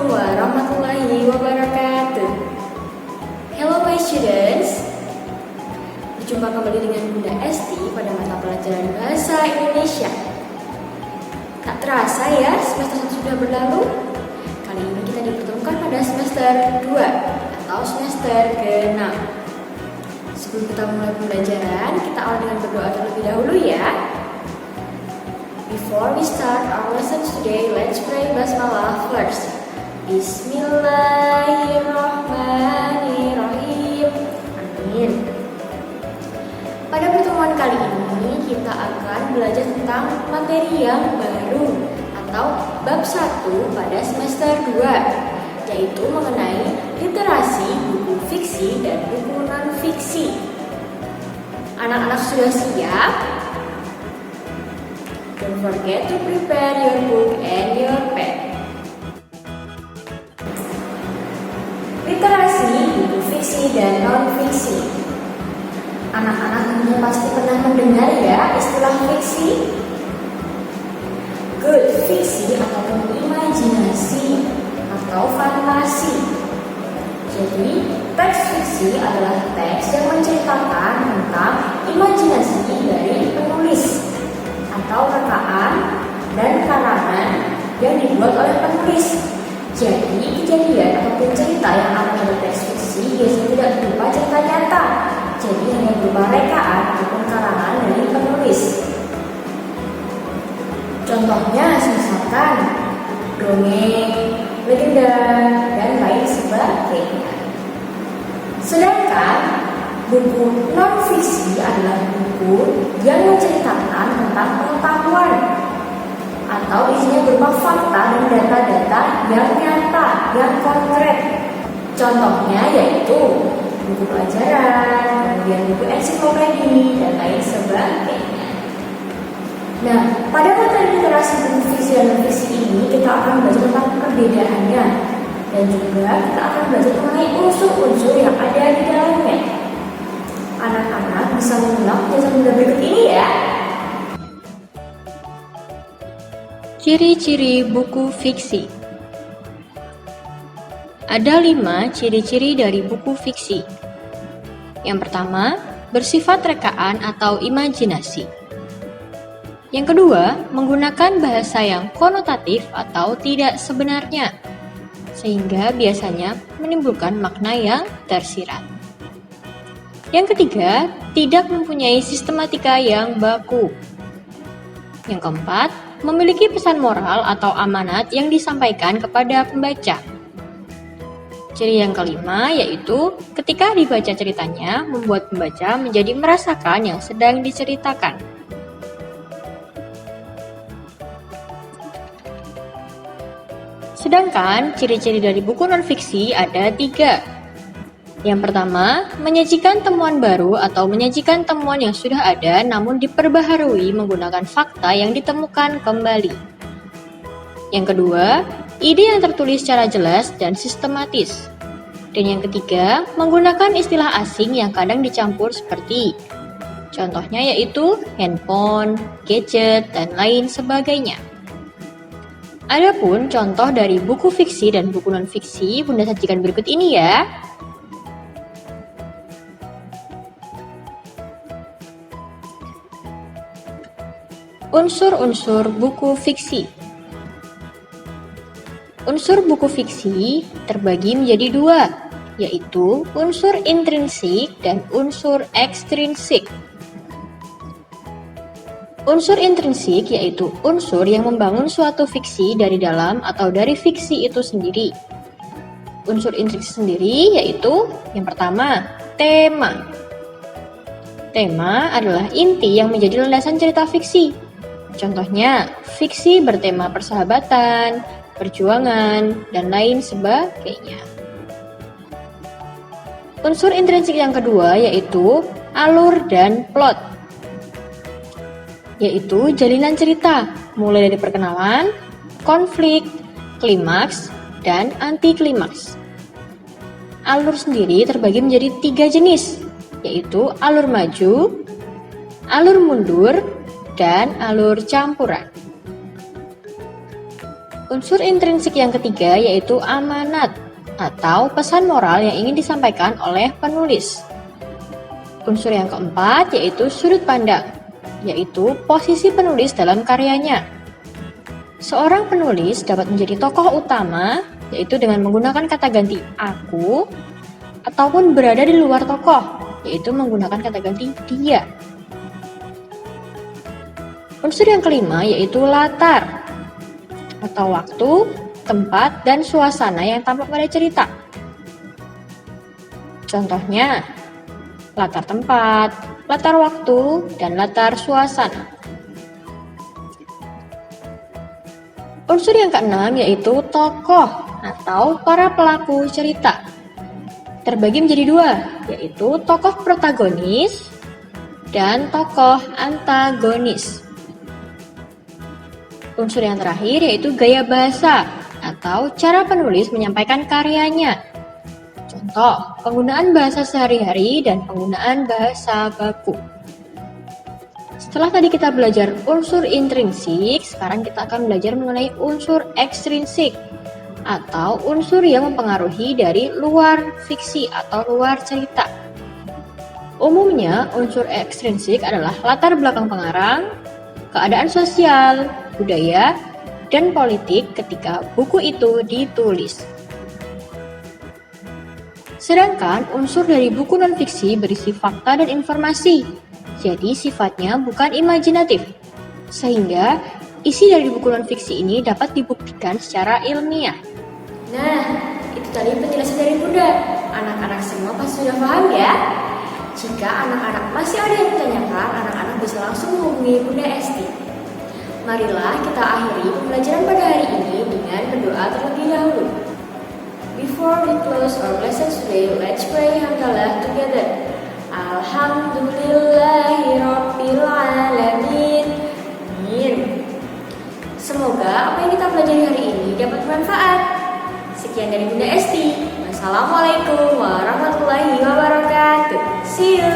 warahmatullahi wabarakatuh. Hello my students. Berjumpa kembali dengan Bunda Esti pada mata pelajaran Bahasa Indonesia. Tak terasa ya, semester 1 sudah berlalu. Kali ini kita dipertemukan pada semester 2 atau semester ke-6. Sebelum kita mulai pembelajaran, kita awali dengan berdoa terlebih dahulu ya. Before we start our lessons today, let's pray Basmalah first. Bismillahirrahmanirrahim. Amin. Pada pertemuan kali ini kita akan belajar tentang materi yang baru atau bab 1 pada semester 2, yaitu mengenai literasi, buku fiksi dan buku non-fiksi. Anak-anak sudah siap? Don't forget to prepare your book and your pen. Literasi, buku fiksi dan non-fiksi. Anak-anak tentunya pasti pernah mendengar ya istilah fiksi. Good, fiksi ataupun imajinasi atau fantasi. Jadi, teks fiksi adalah teks yang menceritakan tentang imajinasi dari penulis atau rekaan dan karangan yang dibuat oleh penulis. Jadi, kejadian ataupun cerita yang ada pada teks fiksi biasanya tidak berupa cerita nyata, jadi hanya berupa rekaan ataupun karangan dari penulis. Contohnya misalkan dongeng, legenda, dan lain sebagainya. Sedangkan buku non-fiksi adalah buku yang menceritakan tentang pengetahuan atau isinya berupa fakta dan data-data yang nyata, yang konkret. Contohnya yaitu buku pelajaran, kemudian buku ensiklopedi, dan lain sebagainya. Nah, pada materi literasi buku fiksi dan non-fiksi ini kita akan belajar tentang perbedaannya dan juga kita akan belajar mengenai unsur-unsur yang ada di dalamnya. Anak-anak bisa mengulang penjelasan Bunda berikut ini ya. Ciri-ciri buku fiksi. Ada 5 ciri-ciri dari buku fiksi. Yang pertama, bersifat rekaan atau imajinasi. Yang kedua, menggunakan bahasa yang konotatif atau tidak sebenarnya, sehingga biasanya menimbulkan makna yang tersirat. Yang ketiga, tidak mempunyai sistematika yang baku. Yang keempat, memiliki pesan moral atau amanat yang disampaikan kepada pembaca. Ciri yang kelima yaitu ketika dibaca ceritanya membuat pembaca menjadi merasakan yang sedang diceritakan. Sedangkan ciri-ciri dari buku non-fiksi ada 3. Yang pertama, menyajikan temuan baru atau menyajikan temuan yang sudah ada namun diperbaharui menggunakan fakta yang ditemukan kembali. Yang kedua, ide yang tertulis secara jelas dan sistematis. Dan yang ketiga, menggunakan istilah asing yang kadang dicampur seperti contohnya yaitu handphone, gadget, dan lain sebagainya. Adapun contoh dari buku fiksi dan buku non-fiksi Bunda sajikan berikut ini ya. Unsur-unsur buku fiksi. Unsur buku fiksi terbagi menjadi 2, yaitu unsur intrinsik dan unsur ekstrinsik. Unsur intrinsik yaitu unsur yang membangun suatu fiksi dari dalam atau dari fiksi itu sendiri. Unsur intrinsik sendiri yaitu yang pertama, tema. Tema adalah inti yang menjadi landasan cerita fiksi. Contohnya, fiksi bertema persahabatan, perjuangan, dan lain sebagainya. Unsur intrinsik yang kedua yaitu alur dan plot, yaitu jalinan cerita, mulai dari perkenalan, konflik, klimaks, dan anti-klimaks. Alur sendiri terbagi menjadi 3 jenis, yaitu alur maju, alur mundur, dan alur campuran. Unsur intrinsik yang ketiga yaitu amanat atau pesan moral yang ingin disampaikan oleh penulis. Unsur yang keempat yaitu sudut pandang, yaitu posisi penulis dalam karyanya. Seorang penulis dapat menjadi tokoh utama, yaitu dengan menggunakan kata ganti aku, ataupun berada di luar tokoh, yaitu menggunakan kata ganti dia. Unsur yang kelima yaitu latar, atau waktu, tempat, dan suasana yang tampak pada cerita. Contohnya, latar tempat, latar waktu, dan latar suasana. Unsur yang keenam yaitu tokoh atau para pelaku cerita. Terbagi menjadi dua, yaitu tokoh protagonis dan tokoh antagonis. Unsur yang terakhir yaitu gaya bahasa atau cara penulis menyampaikan karyanya. Contoh, penggunaan bahasa sehari-hari dan penggunaan bahasa baku. Setelah tadi kita belajar unsur intrinsik, sekarang kita akan belajar mengenai unsur ekstrinsik atau unsur yang mempengaruhi dari luar fiksi atau luar cerita. Umumnya, unsur ekstrinsik adalah latar belakang pengarang, keadaan sosial, budaya, dan politik ketika buku itu ditulis. Sedangkan unsur dari buku non-fiksi berisi fakta dan informasi, jadi sifatnya bukan imajinatif. Sehingga isi dari buku non-fiksi ini dapat dibuktikan secara ilmiah. Nah, itu tadi penjelasan dari Bunda. Anak-anak semua pasti sudah paham ya? Jika anak-anak masih ada yang ditanyakan, anak-anak bisa langsung menghubungi Bunda Esti. Marilah kita akhiri pembelajaran pada hari ini dengan berdoa terlebih dahulu. Before we close our lesson today, let's pray hamdalah together. Alhamdulillahirabbil alamin. Amin. Semoga apa yang kita pelajari hari ini dapat bermanfaat. Sekian dari Bunda Esti. Wassalamualaikum warahmatullahi wabarakatuh. See you.